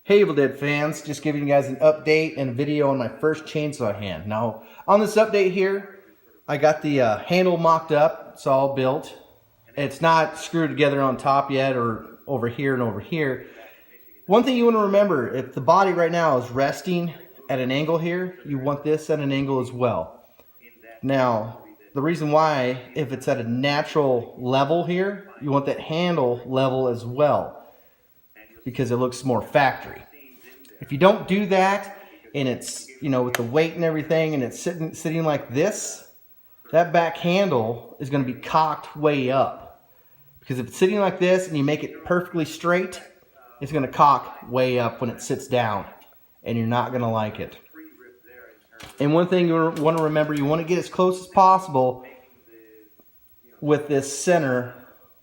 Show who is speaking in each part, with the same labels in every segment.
Speaker 1: Hey Evil Dead fans, just giving you guys an update and a video on my first chainsaw hand. Now, on this update here, I got the handle mocked up. It's all built. It's not screwed together on top yet or over here and over here. One thing you want to remember, if the body right now is resting at an angle here, you want this at an angle as well. Now, the reason why, if it's at a natural level here, you want that handle level as well, because it looks more factory. If you don't do that, and it's, you know, with the weight and everything, and it's sitting like this, that back handle is going to be cocked way up. Because if it's sitting like this and you make it perfectly straight, it's going to cock way up when it sits down, and you're not going to like it. And one thing you want to remember, you want to get as close as possible with this center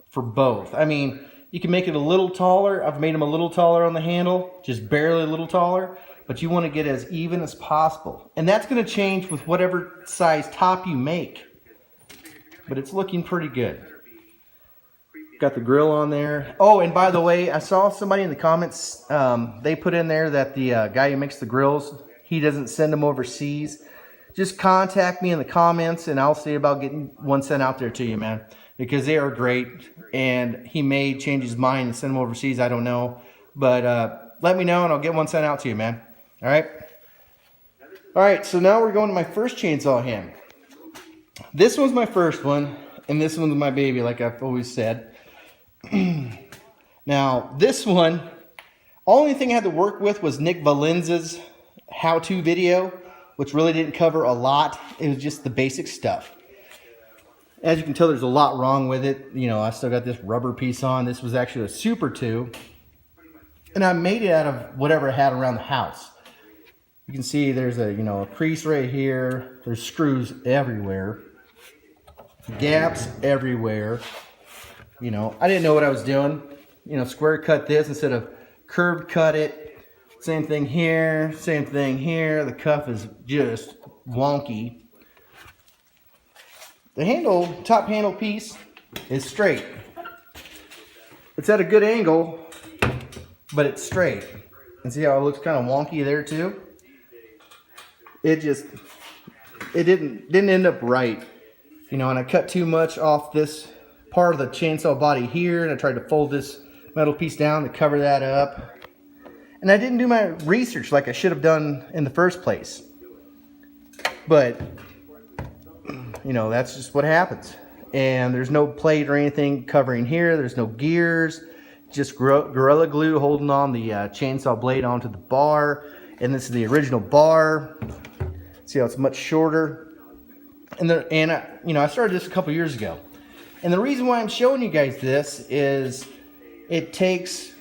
Speaker 1: for both. I mean, you can make it a little taller. I've made them a little taller on the handle, just barely a little taller, but you want to get as even as possible. And that's going to change with whatever size top you make. But it's looking pretty good. Got the grill on there. Oh, and by the way, I saw somebody in the comments, they put in there that the guy who makes the grills, he doesn't send them overseas. Just contact me in the comments and I'll see about getting one sent out there to you, man. Because they are great, and he may change his mind and send them overseas, I don't know. But let me know and I'll get one sent out to you, man. Alright? Alright, so now we're going to my first chainsaw hand. This one's my first one, and this one's my baby, like I've always said. Now, this one, only thing I had to work with was Nick Valenz's how-to video, which really didn't cover a lot. It was just the basic stuff. As you can tell, there's a lot wrong with it. You know, I still got this rubber piece on. This was actually a Super 2. And I made it out of whatever I had around the house. You can see there's a, you know, a crease right here. There's screws everywhere. Gaps everywhere. You know, I didn't know what I was doing. You know, square cut this instead of curved cut it. Same thing here. Same thing here. The cuff is just wonky. The handle, top handle piece is straight. It's at a good angle, but it's straight. And see how it looks kind of wonky there too? It didn't end up right. You know, and I cut too much off this part of the chainsaw body here, and I tried to fold this metal piece down to cover that up. And I didn't do my research like I should have done in the first place. But you know, that's just what happens. And there's no plate or anything covering here. There's no gears. Just Gorilla Glue holding on the chainsaw blade onto the bar. And this is the original bar. See how it's much shorter. And you know, I started this a couple years ago. And the reason why I'm showing you guys this is it takes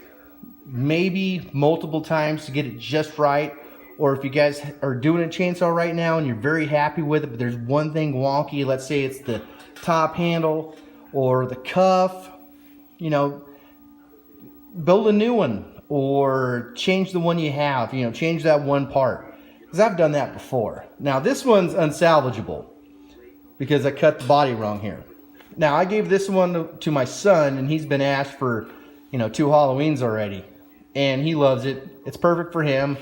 Speaker 1: maybe multiple times to get it just right. Or if you guys are doing a chainsaw right now and you're very happy with it, but there's one thing wonky, let's say it's the top handle or the cuff, you know, build a new one or change the one you have, you know, change that one part. Because I've done that before. Now this one's unsalvageable because I cut the body wrong here. Now I gave this one to my son, and he's been asked for, you know, 2 Halloweens already. And he loves it. It's perfect for him.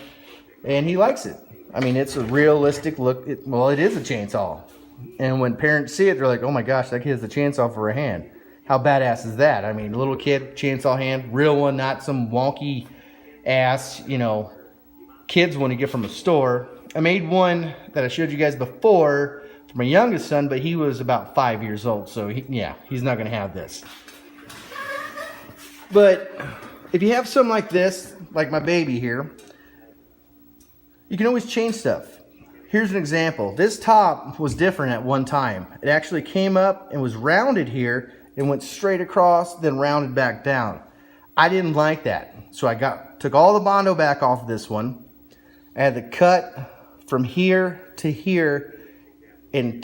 Speaker 1: And he likes it. I mean, it's a realistic look. Well, it is a chainsaw. And when parents see it, they're like, oh my gosh, that kid has a chainsaw for a hand. How badass is that? I mean, little kid, chainsaw hand, real one, not some wonky ass, you know, kids one you get from a store. I made one that I showed you guys before for my youngest son, but he was about 5 years old. So, he's not going to have this. But if you have something like this, like my baby here, you can always change stuff. Here's an example. This top was different at one time. It actually came up and was rounded here and went straight across, then rounded back down. I didn't like that. So I took all the Bondo back off this one. I had to cut from here to here and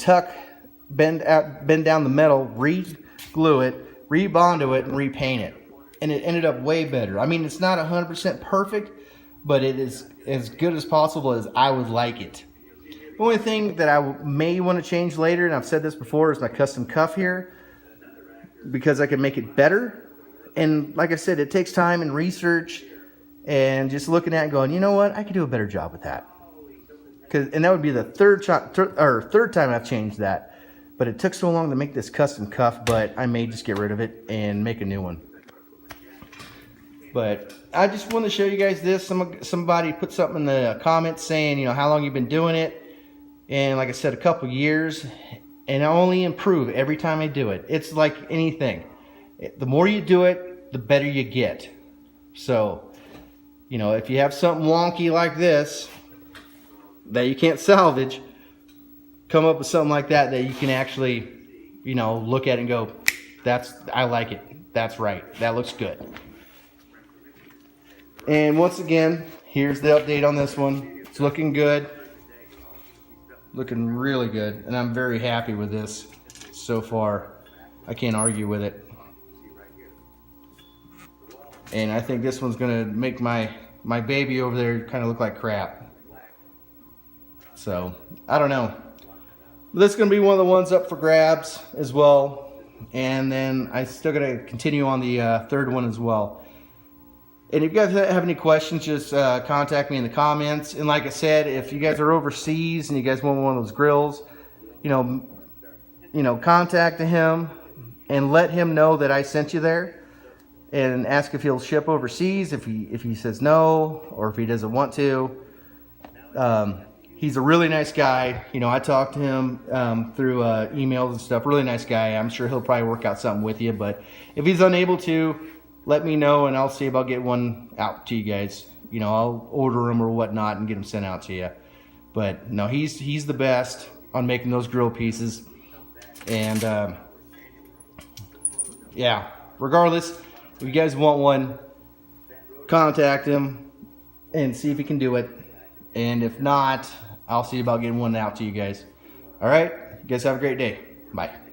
Speaker 1: bend down the metal, re-glue it, re-Bondo it, and repaint it. And it ended up way better. I mean, it's not 100% perfect, but it is as good as possible as I would like it. The only thing that I may want to change later, and I've said this before, is my custom cuff here, because I can make it better. And like I said, it takes time and research and just looking at it going, you know what, I could do a better job with that. And that would be the third time I've changed that. But it took so long to make this custom cuff, but I may just get rid of it and make a new one. But I just want to show you guys this. Somebody put something in the comments saying, you know, how long you've been doing it. And like I said, a couple years. And I only improve every time I do it. It's like anything. The more you do it, the better you get. So, you know, if you have something wonky like this that you can't salvage, come up with something like that you can actually, you know, look at it and go, I like it. That's right. That looks good. And once again, here's the update on this one. It's looking good. Looking really good. And I'm very happy with this so far. I can't argue with it. And I think this one's going to make my baby over there kind of look like crap. So, I don't know. This is going to be one of the ones up for grabs as well. And then I still got to continue on the third one as well. And if you guys have any questions, just contact me in the comments. And like I said, if you guys are overseas and you guys want one of those grills, you know, contact him and let him know that I sent you there. And ask if he'll ship overseas. If he says no, or if he doesn't want to. He's a really nice guy. You know, I talked to him through emails and stuff. Really nice guy. I'm sure he'll probably work out something with you. But if he's unable to, let me know and I'll see about getting one out to you guys. You know, I'll order them or whatnot and get them sent out to you. But no, he's the best on making those grill pieces. And yeah, regardless, if you guys want one, contact him and see if he can do it. And if not, I'll see about getting one out to you guys. All right, you guys have a great day. Bye.